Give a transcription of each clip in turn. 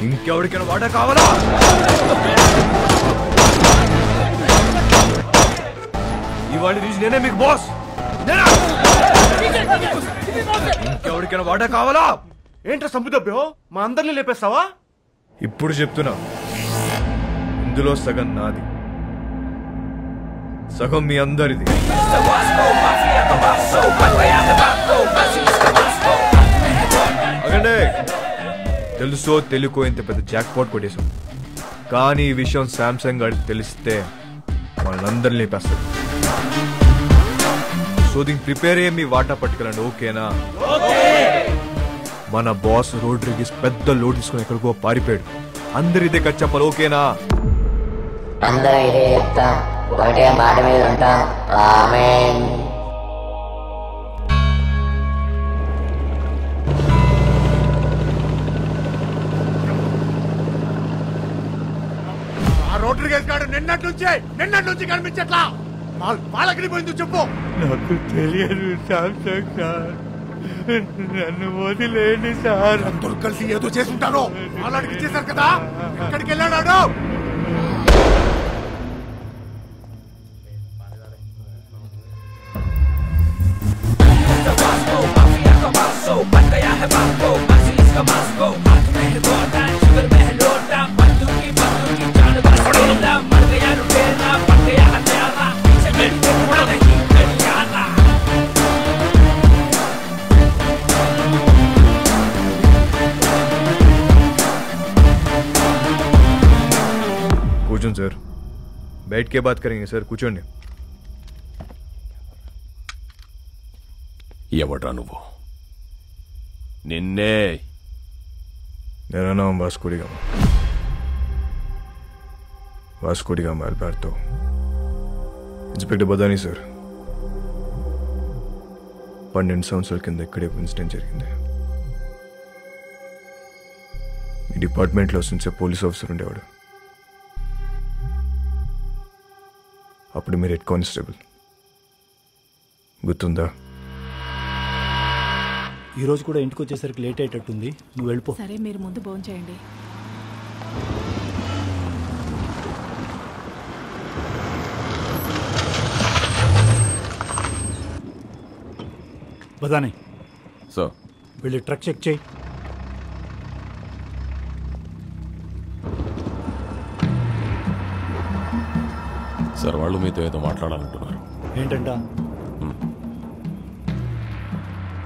ఇంకెవరికైనా వాటా కావాలా? ఇవాళ నుంచి నేనే మీకు బాస్. ఇంకెవరికైనా వాటా కావాలా? ఏంట్రా సంపుదబ్బో, మా అందరినీ లేపేస్తావా? ఇప్పుడు చెప్తున్నా, ఇందులో సగం నాది, సగం మీ అందరిది. అగండి, తెలుసో తెలుకో ఇంత పెద్ద జాక్ పాట్ కొట్టేశాం, కానీ ఈ విషయం శాంసంగ్ గారికి తెలిస్తే వాళ్ళందరినీ లేపేస్తారు. సో దీనికి ప్రిపేర్ అయ్యే మీ వాటా పట్టుకెళ్ళండి, ఓకేనా? మన బాస్ రోడ్రిగిస్ పెద్ద లోడ్ తీసుకుని ఎక్కడికో పారిపోయాడు, అందరు ఇదే కట్ చెప్పాలి, ఓకేనా? అందరూ ఇదే చెప్తాం, ఒకటే మాట మీద ఉంటాం. ఆమేన్. ఆ రోడ్రిగేస్ గాడు నిన్నటి నుంచి కనిపించట్లా. వాళ్ళకి పోయింది చెప్పు. నాకు తెలియదు శాంసంగ్ సార్, నన్ను వదిలేండి సార్. అందరూ కలిసి ఏదో చేసుంటారు, వాళ్ళకి చేశారు కదా. ఎక్కడికి వెళ్ళాడు? కూర్చోండి సార్, बैठ के बात करेंगे సార్, కూర్చోండి. ఎవడ్రా నువ్వు? నిన్నే. मेरा नाम Vasco D gamma, Vasco D gamma Alberto. Inspector Badani sir, 12 సంవత్సరాల కింద ఇక్కడే ఇన్సిడెంట్ జరిగింది. ఈ డిపార్ట్మెంట్లో నుంచే పోలీస్ ఆఫీసర్ ఉండేవాడు, అప్పుడు మీరు హెడ్ కానిస్టేబుల్, గుర్తుందా? ఈ రోజు కూడా ఇంటికి వచ్చేసరికి లేట్ అయ్యేటట్టుంది, నువ్వు వెళ్ళిపో. సరే, మీరు ముందు భోజనం చేయండి. బదాని సార్, వెళ్ళి ట్రక్ చెక్ చేయి. సార్ వాళ్ళు మీతో ఏదో మాట్లాడాలంటున్నారు. ఏంటంట?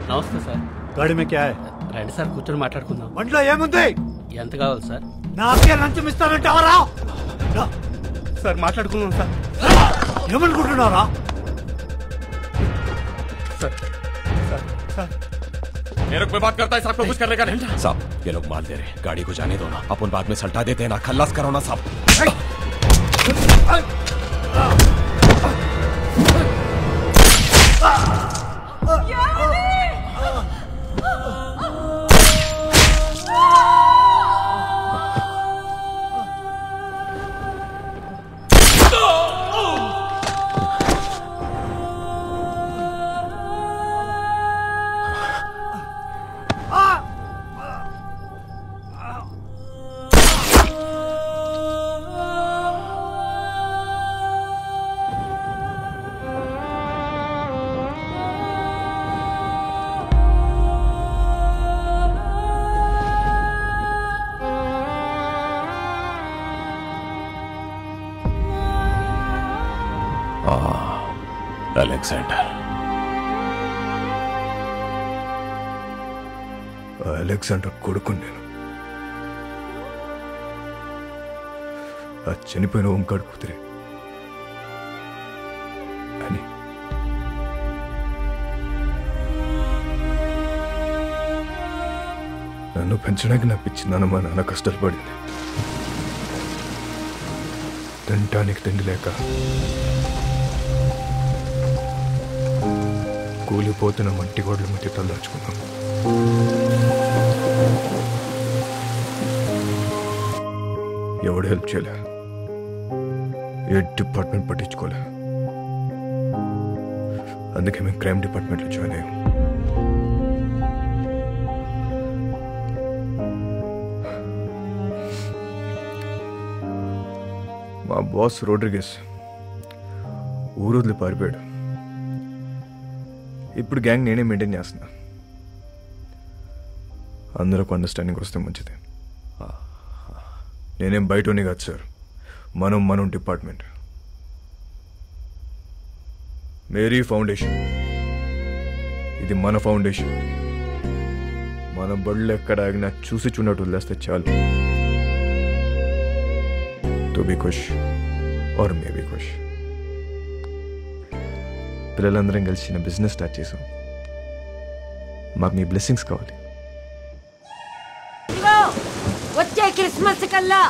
నమస్తే సార్. గాడి మే క్యా హై? రండి సార్, కూర్చొని మాట్లాడుకుందాం. వంటలో ఏముంది? ఎంత కావాలి సార్? నాకే లంచం ఇస్తానంటావరా? సార్ మాట్లాడుకుందాం సార్. ఏమనుకుంటున్నారా? मेरे को बात करता है साहब को कुछ करने का नहीं। साहब ये लोग माल दे रहे, गाड़ी को जाने दो ना, अपन बाद में सल्टा देते हैं ना, खल्लास करो ना साहब। అలెగ్జాండర్ కొడుకు నేను, ఆ చనిపోయిన ఓంకాడు కూతురే అని. నన్ను పెంచడానికి నా పిచ్చి నాన్న మా నాన్న కష్టాలు పడింది, తినటానికి తిండి లేక కూలిపోతున్న మట్టి గోడల మధ్య తల్లాచుకున్నాం. ఎవడు హెల్ప్ చేయలే, ఏ డిపార్ట్మెంట్ పట్టించుకోలే, అందుకే మేము క్రైమ్ డిపార్ట్మెంట్లో జాయిన్ అయ్యాం. మా బాస్ రోడ్రిగస్ ఊరు వదిలి పారిపోయాడు. ఇప్పుడు గ్యాంగ్ నేనే మెయింటైన్ చేస్తున్నా. అందరూ ఒక అండర్స్టాండింగ్ వస్తే మంచిది. నేనేం బయటనే కాదు సార్, మనం డిపార్ట్మెంట్. మేరీ ఫౌండేషన్, ఇది మన ఫౌండేషన్. మన బళ్ళు ఎక్కడ ఆగినా చూసి చూడట్టు వదిలేస్తే చాలు. తో బి ఖుష్ ఆర్ మే బి ఖుష్. పిల్లలందరం కలిసి చిన్న బిజినెస్ స్టార్ట్ చేసాం. మాకు మీ బ్లెస్సింగ్స్ కావాలి. వచ్చే క్రిస్మస్ కల్లా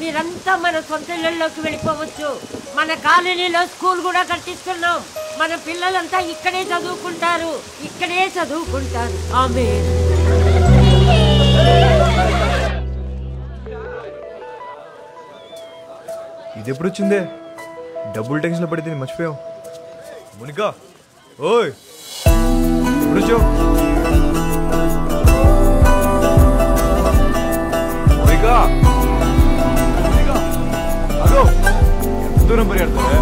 మీరంతా మన సొంత ఇళ్లలోకి వెళ్ళిపోవచ్చు. మన కాలనీలో స్కూల్ కూడా కట్టిస్తున్నాం. మన పిల్లలంతా ఇక్కడే చదువుకుంటారు. ఆమేన్. ఇది ఎప్పుడు వచ్చిందే? డబ్బులు టెన్షన్ లో పడితే మర్చిపోయాం. మునికా ఓయ్ ఎప్పుడు వచ్చావు? మునికా అదో ఎంత దూరం పరిగెడతావే?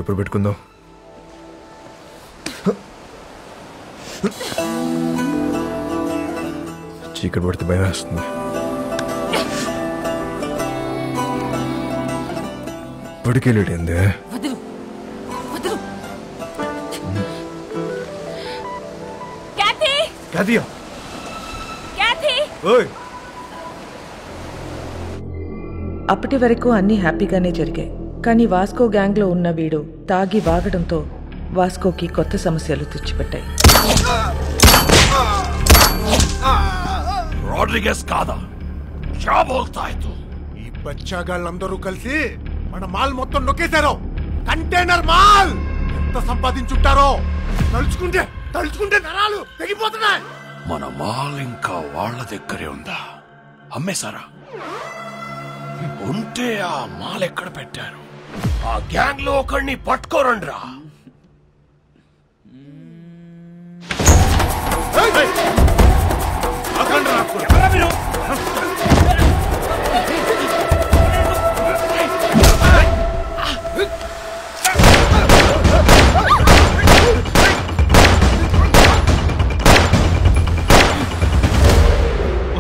ఎప్పుడు పెట్టుకుందాం? చీకటి పడితే భయం వేస్తుంది. పడికెళ్ళేటందే. అప్పటి వరకు అన్నీ హ్యాపీగానే జరిగాయి. కానీ వాస్కో గ్యాంగ్లో ఉన్న వీడు తాగి వాగడంతో వాస్కోకి కొత్త సమస్యలు తెచ్చిపెట్టాయి. రోడ్రిగస్ కాదా? ఈ బచ్చాగాళ్ళందరూ కలిసి మన మాల్ మొత్తం నొక్కేశారు. కంటైనర్ మాల్ ఎంత సంపాదించుంటారో తలుచుకుంటే నరాలు తెగిపోతున్నాయి. మన మాల్ ఇంకా వాళ్ళ దగ్గరే ఉందా? అమ్మేశారా? ఉంటే ఆ మాల్ ఎక్కడ పెట్టారు? ఆ గ్యాంగ్ లో ఒకడిని పట్టుకోరండ్రా.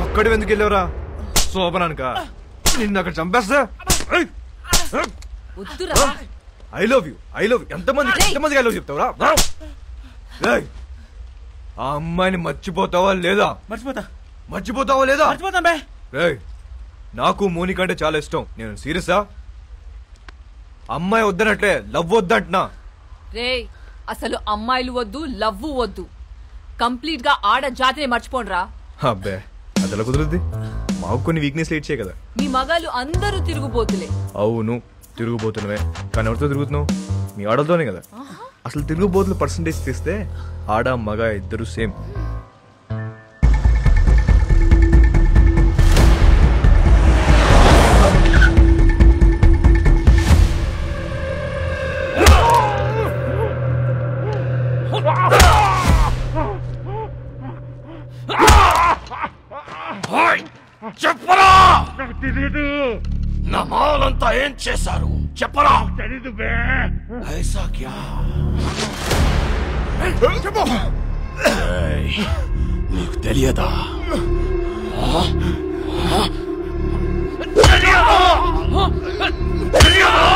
ఒక్కడి ఎందుకు వెళ్ళావురా? శోభనానిక నిన్ను అక్కడ చంపేస్తా. ఐ లవ్ యూ ఎంతమందికి ఐ లవ్ చెప్తావురా? ఆ అమ్మాయిని మర్చిపోతావా లేదా? మర్చిపోతావా లేదా? నాకు మోనిక అంటే చాలా ఇష్టం. నేను సీరియసా? అమ్మాయి వద్దనట్లే, లవ్ వద్దంటున్నా. రే అసలు అమ్మాయిలు వద్దు, లవ్ వద్దు. కంప్లీట్ గా ఆడ జాతిని మర్చిపోండ్రా. అబ్బే అదలా కుదురుద్ది. మాకు కొన్ని వీక్నెస్ ఇచ్చే కదా. మీ మగాళ్ళు అందరూ తిరుగుబోతులే. అవును తిరుగుబోతున్నవే, కానీ ఎవరితో తిరుగుతున్నావు? మీ ఆడలతోనే కదా. అసలు తిరుగుబోతుల పర్సంటేజ్ తీస్తే ఆడ మగ ఇద్దరు సేమ్. చెప్పరా, నా మాలంతా ఏం చేశారు చెప్పరా? తెలీదు బే. ఐసా క్యా? చెప్పు. నీకు తెలియదా? తెలియదా?